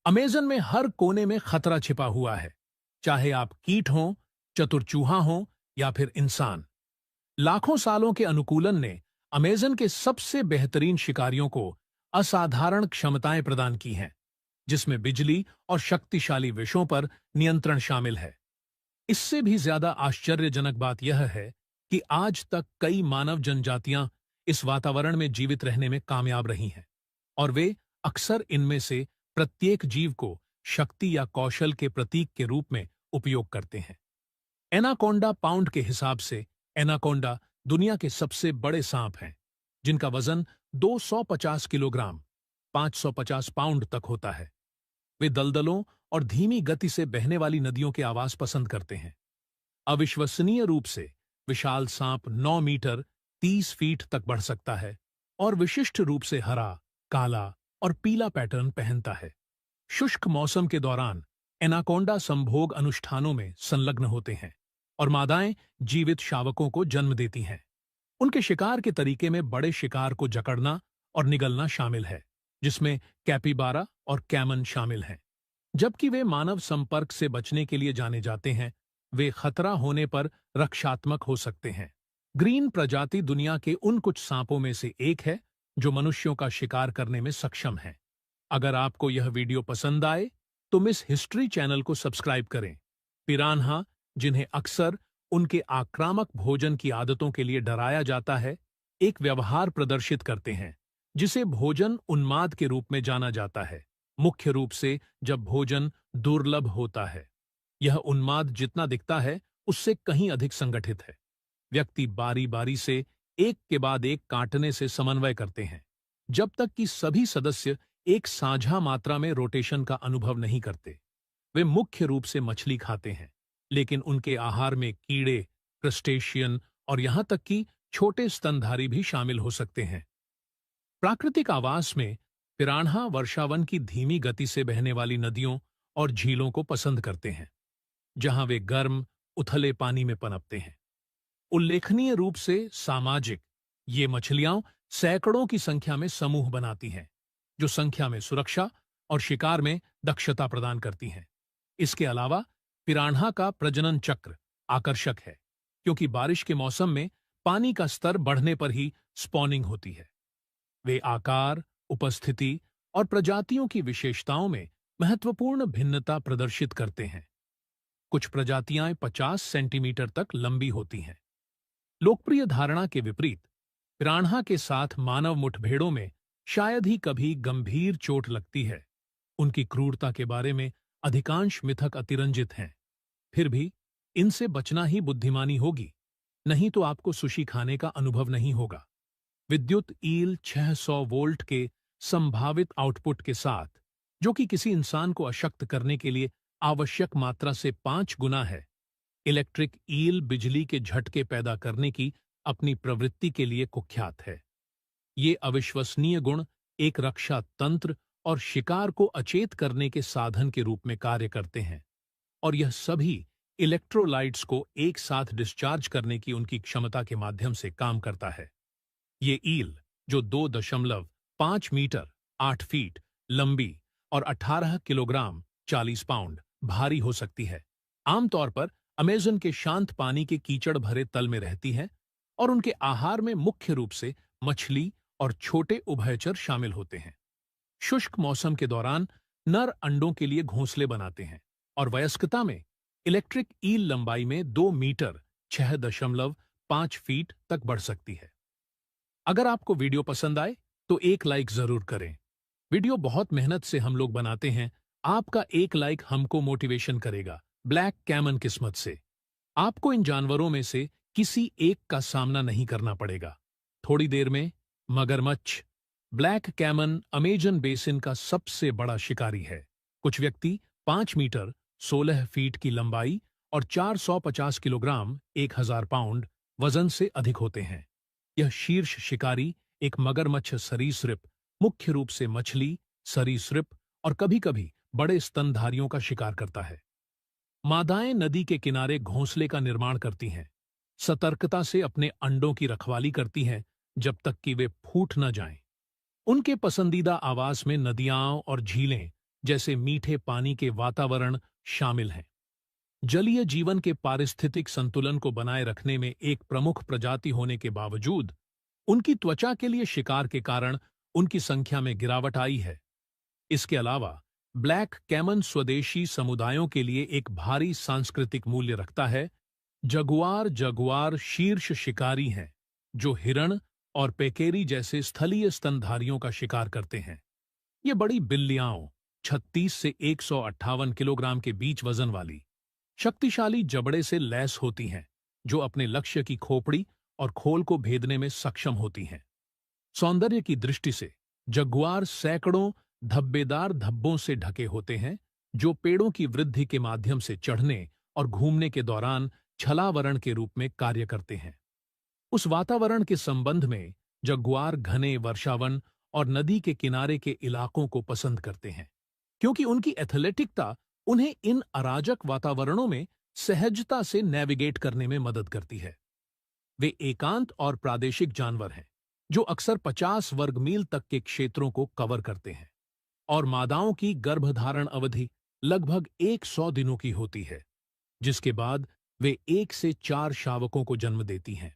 Amazon में हर कोने में खतरा छिपा हुआ है, चाहे आप कीट हों, चतुर चूहा हों या फिर इंसान। लाखों सालों के अनुकूलन ने अमेज़न के सबसे बेहतरीन शिकारियों को असाधारण क्षमताएं प्रदान की हैं, जिसमें बिजली और शक्तिशाली विषों पर नियंत्रण शामिल है। इससे भी ज्यादा आश्चर्यजनक बात यह है कि आज तक कई मानव जनजातियां इस वातावरण में जीवित रहने में कामयाब रही हैं, और वे अक्सर इनमें से प्रत्येक जीव को शक्ति या कौशल के प्रतीक के रूप में उपयोग करते हैं। एनाकोंडा पाउंड के हिसाब से एनाकोंडा दुनिया के सबसे बड़े सांप हैं, जिनका वजन 250 किलोग्राम 550 पाउंड तक होता है। वे दलदलों और धीमी गति से बहने वाली नदियों के आवास पसंद करते हैं। अविश्वसनीय रूप से विशाल सांप 9 मीटर 30 फीट तक बढ़ सकता है और विशिष्ट रूप से हरा, काला और पीला पैटर्न पहनता है। शुष्क मौसम के दौरान एनाकोंडा संभोग अनुष्ठानों में संलग्न होते हैं और मादाएं जीवित शावकों को जन्म देती हैं। उनके शिकार के तरीके में बड़े शिकार को जकड़ना और निगलना शामिल है, जिसमें कैपिबारा और कैमन शामिल हैं। जबकि वे मानव संपर्क से बचने के लिए जाने जाते हैं, वे खतरा होने पर रक्षात्मक हो सकते हैं। ग्रीन प्रजाति दुनिया के उन कुछ सांपों में से एक है जो मनुष्यों का शिकार करने में सक्षम है। अगर आपको यह वीडियो पसंद आए तो मिस हिस्ट्री चैनल को सब्सक्राइब करें। पिरान्हा, जिन्हें अक्सर उनके आक्रामक भोजन की आदतों के लिए डराया जाता है, एक व्यवहार प्रदर्शित करते हैं जिसे भोजन उन्माद के रूप में जाना जाता है, मुख्य रूप से जब भोजन दुर्लभ होता है। यह उन्माद जितना दिखता है उससे कहीं अधिक संगठित है। व्यक्ति बारी बारी से एक के बाद एक काटने से समन्वय करते हैं, जब तक कि सभी सदस्य एक साझा मात्रा में रोटेशन का अनुभव नहीं करते। वे मुख्य रूप से मछली खाते हैं, लेकिन उनके आहार में कीड़े, क्रस्टेशियन और यहां तक कि छोटे स्तनधारी भी शामिल हो सकते हैं। प्राकृतिक आवास में पिरान्हा वर्षावन की धीमी गति से बहने वाली नदियों और झीलों को पसंद करते हैं, जहां वे गर्म, उथले पानी में पनपते हैं। उल्लेखनीय रूप से सामाजिक, ये मछलियां सैकड़ों की संख्या में समूह बनाती हैं, जो संख्या में सुरक्षा और शिकार में दक्षता प्रदान करती हैं। इसके अलावा पिरान्हा का प्रजनन चक्र आकर्षक है, क्योंकि बारिश के मौसम में पानी का स्तर बढ़ने पर ही स्पॉनिंग होती है। वे आकार, उपस्थिति और प्रजातियों की विशेषताओं में महत्वपूर्ण भिन्नता प्रदर्शित करते हैं। कुछ प्रजातियां 50 सेंटीमीटर तक लंबी होती हैं। लोकप्रिय धारणा के विपरीत, पिरान्हा के साथ मानव मुठभेड़ों में शायद ही कभी गंभीर चोट लगती है। उनकी क्रूरता के बारे में अधिकांश मिथक अतिरंजित हैं। फिर भी इनसे बचना ही बुद्धिमानी होगी, नहीं तो आपको सुशी खाने का अनुभव नहीं होगा। विद्युत ईल 600 वोल्ट के संभावित आउटपुट के साथ, जो कि किसी इंसान को अशक्त करने के लिए आवश्यक मात्रा से 5 गुना है, इलेक्ट्रिक ईल बिजली के झटके पैदा करने की अपनी प्रवृत्ति के लिए कुख्यात है। ये अविश्वसनीय गुण एक रक्षा तंत्र और शिकार को अचेत करने के साधन के रूप में कार्य करते हैं, और यह सभी इलेक्ट्रोलाइट्स को एक साथ डिस्चार्ज करने की उनकी क्षमता के माध्यम से काम करता है। ये ईल, जो 2.5 मीटर 8 फीट लंबी और 18 किलोग्राम 40 पाउंड भारी हो सकती है, आमतौर पर अमेज़न के शांत पानी के कीचड़ भरे तल में रहती है, और उनके आहार में मुख्य रूप से मछली और छोटे उभयचर शामिल होते हैं। शुष्क मौसम के दौरान नर अंडों के लिए घोंसले बनाते हैं, और वयस्कता में इलेक्ट्रिक ईल लंबाई में 2 मीटर 6.5 फीट तक बढ़ सकती है। अगर आपको वीडियो पसंद आए तो एक लाइक जरूर करें। वीडियो बहुत मेहनत से हम लोग बनाते हैं, आपका एक लाइक हमको मोटिवेशन करेगा। ब्लैक कैमन किस्मत से आपको इन जानवरों में से किसी एक का सामना नहीं करना पड़ेगा। थोड़ी देर में मगरमच्छ। ब्लैक कैमन अमेजन बेसिन का सबसे बड़ा शिकारी है। कुछ व्यक्ति 5 मीटर 16 फीट की लंबाई और 450 किलोग्राम 1000 पाउंड वजन से अधिक होते हैं। यह शीर्ष शिकारी एक मगरमच्छ सरीसृप, मुख्य रूप से मछली, सरीसृप और कभी-कभी बड़े स्तनधारियों का शिकार करता है। मादाएं नदी के किनारे घोंसले का निर्माण करती हैं, सतर्कता से अपने अंडों की रखवाली करती हैं जब तक कि वे फूट न जाएं। उनके पसंदीदा आवास में नदियां और झीलें जैसे मीठे पानी के वातावरण शामिल हैं। जलीय जीवन के पारिस्थितिक संतुलन को बनाए रखने में एक प्रमुख प्रजाति होने के बावजूद उनकी त्वचा के लिए शिकार के कारण उनकी संख्या में गिरावट आई है। इसके अलावा ब्लैक कैमन स्वदेशी समुदायों के लिए एक भारी सांस्कृतिक मूल्य रखता है। जगुआर जगुआर शीर्ष शिकारी हैं जो हिरण और पेकेरी जैसे स्थलीय स्तनधारियों का शिकार करते हैं। ये बड़ी बिल्लियाओं 36 से 158 किलोग्राम के बीच वजन वाली शक्तिशाली जबड़े से लैस होती हैं, जो अपने लक्ष्य की खोपड़ी और खोल को भेदने में सक्षम होती हैं। सौंदर्य की दृष्टि से जगुआर सैकड़ों धब्बेदार धब्बों से ढके होते हैं, जो पेड़ों की वृद्धि के माध्यम से चढ़ने और घूमने के दौरान छलावरण के रूप में कार्य करते हैं। उस वातावरण के संबंध में जगुआर घने वर्षावन और नदी के किनारे के इलाकों को पसंद करते हैं, क्योंकि उनकी एथलेटिकता उन्हें इन अराजक वातावरणों में सहजता से नेविगेट करने में मदद करती है। वे एकांत और प्रादेशिक जानवर हैं, जो अक्सर 50 वर्ग मील तक के क्षेत्रों को कवर करते हैं, और मादाओं की गर्भधारण अवधि लगभग 100 दिनों की होती है, जिसके बाद वे 1 से 4 शावकों को जन्म देती हैं।